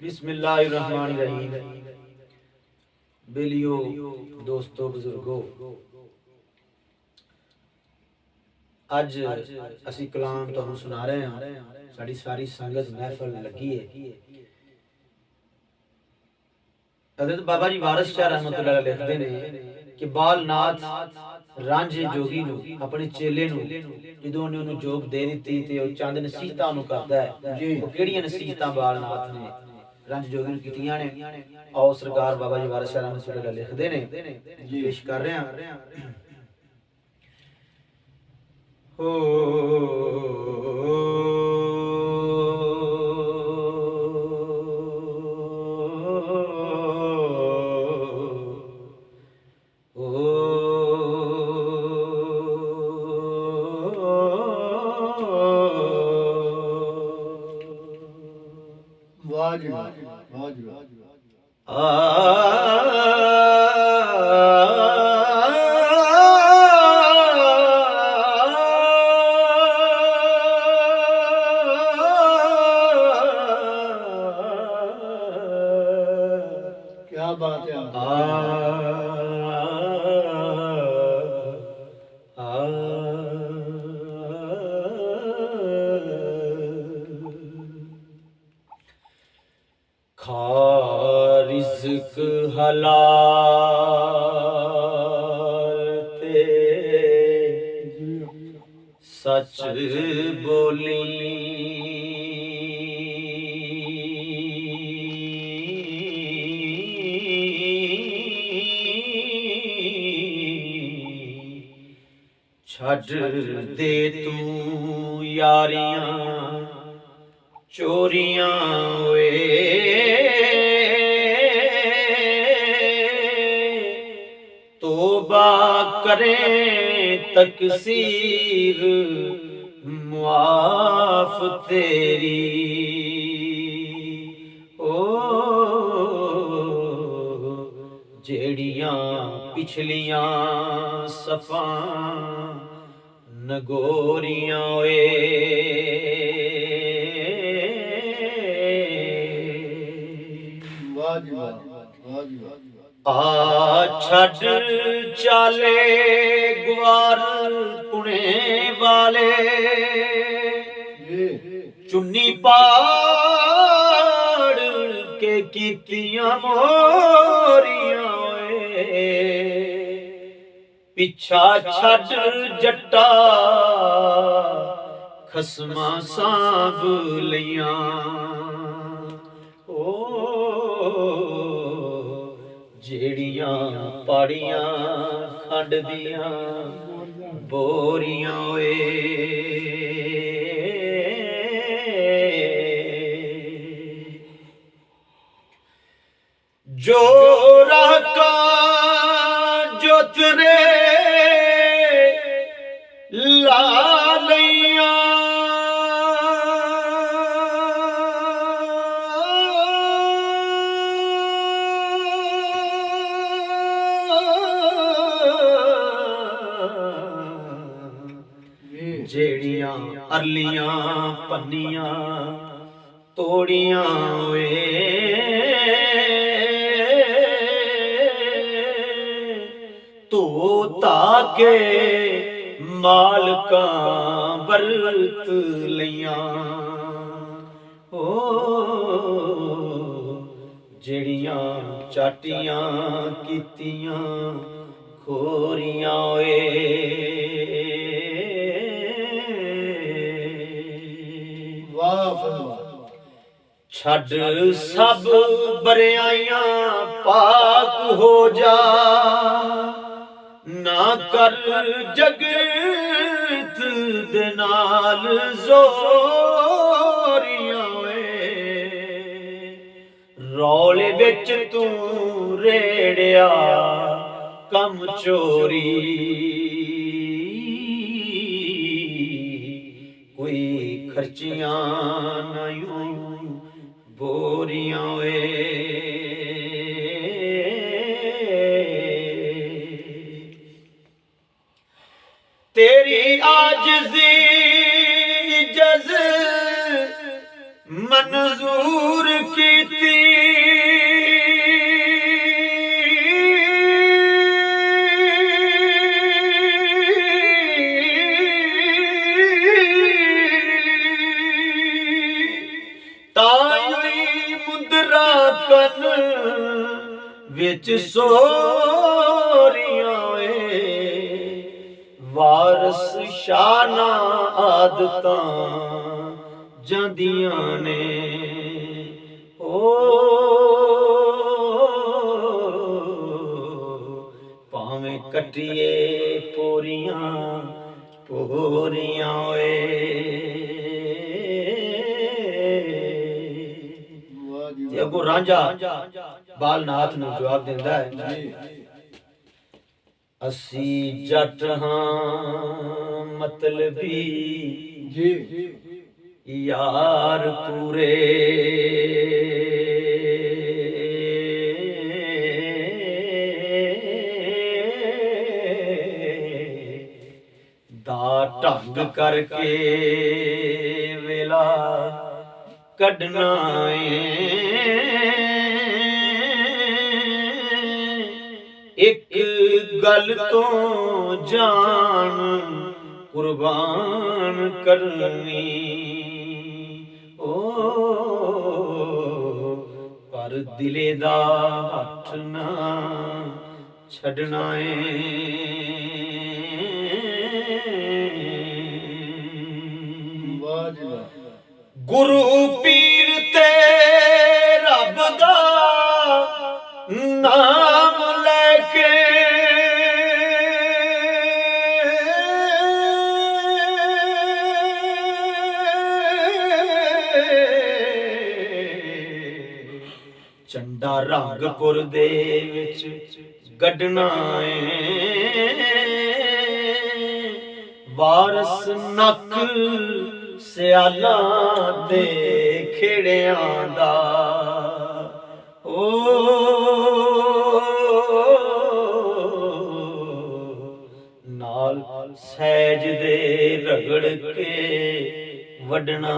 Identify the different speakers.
Speaker 1: बिस्मिल्लाहिर्रहमानिर्रहीम। बेलियो दोस्तों बुजुर्गो, अज असी कलाम तुहानू सुना रहे हैं। साड़ी सारी संगत महफल लगी है। हज़रत बाबा जी वारिस शाह रहमतुल्लाह अलैह लिखते ने कि बालनाथ रांझे जोगी नू अपने चेले नू जदों ने उन्हें जोग दे दी ते ओ चंद नसीहतां नू करदा है जी। वो केड़ियां नसीहतां बालनाथ ने रांझे जोगी नू कीतियां ने, आओ सरकार बाबा जी वारिस शाह रहमतुल्लाह अलैह लिखदे ने, पेश कर रहे हैं।
Speaker 2: क्या बात है।
Speaker 1: खा रिज़्क हलाल ते सच बोली, छड़ दे तू यारियां चोरियां वे, तौबा करें तकसीर मुआफ तेरी। ओ जेड़ियां पिछलियां सफा नगोरियां वे, आ छड़ चाले ग्वार पुणे वाले, चुन्नी पाड़ के कीतियां मोरियां वे, पिछा छड़ जट्टा खसमा सांभ लियां। ओ जेड़ियां पाड़ियां खंड दियां बोरियां वे, जो राका जोतरे लालियां, जेड़ियां अरलियां पन्नियां तोड़ियां वे, तो ताके मालकां बरत लियां। ओ जेड़ियां चाटियां कीतियां खोरियां वे, छड़ सब बरियाइयां पाक हो जा, ना कर जगत दे नाल जोरियां वे, रौले बिच तू रेड़िया कम चोरी, कोई खर्चियां नहीं बोरियां वे, तेरी आजिज़ी जज़ मंजूर कीती, ਤਾਈ ਮੁੰਦਰਾ ਕਨ ਵਿੱਚ ਸੋਰੀਆਂ ਏ ਵਾਰਸ ਸ਼ਾਨਾ ਆਦਤਾਂ ਜਾਂਦੀਆਂ ਨੇ ਓ ਭਾਵੇਂ ਕੱਟੀਏ ਪੋਰੀਆਂ ਪੋਰੀਆਂ ਏ ਤੇ ਅੱਗੋਂ ਰਾਂਝਾ ਬਾਲਨਾਥ ਨੂੰ ਜਵਾਬ ਦਿੰਦਾ ਹੈ ਅਸੀਂ ਜੱਟ ਹਾਂ ਮਤਲਬੀ
Speaker 2: ਜੀ
Speaker 1: ਯਾਰ ਪੂਰੇ ਦਾ ਢੰਗ ਕਰਕੇ ਵੇਲਾ ਕੱਢਣਾ ਏ ਇੱਕ ਗੱਲ ਤੋਂ ਜਾਨ ਕੁਰਬਾਨ ਕਰਨੀ ਓ ਪਰ ਦਿਲੇ ਦਾ ਹੱਥ ਨਾ ਛੱਡਣਾ ਏ
Speaker 2: ਵਾਹ ਜੀ ਵਾਹ
Speaker 1: ਗੁਰੂ ਪੀਰ ਤੇ ਰੱਬ ਦਾ ਨਾਮ ਲੈ ਕੇ ਚੰਡਾ ਰੰਗਪੁਰ ਦੇ ਵਿੱਚ ਗੱਡਣਾ ਏ ਵਾਰਸ ਨੱਕ ਸਿਆਲਾਂ ਦੇ ਖੇੜਿਆਂ ਦਾ ਓ ਨਾਲ ਸਹਿਜ ਦੇ ਰਗੜ ਕੇ ਵੱਢਣਾ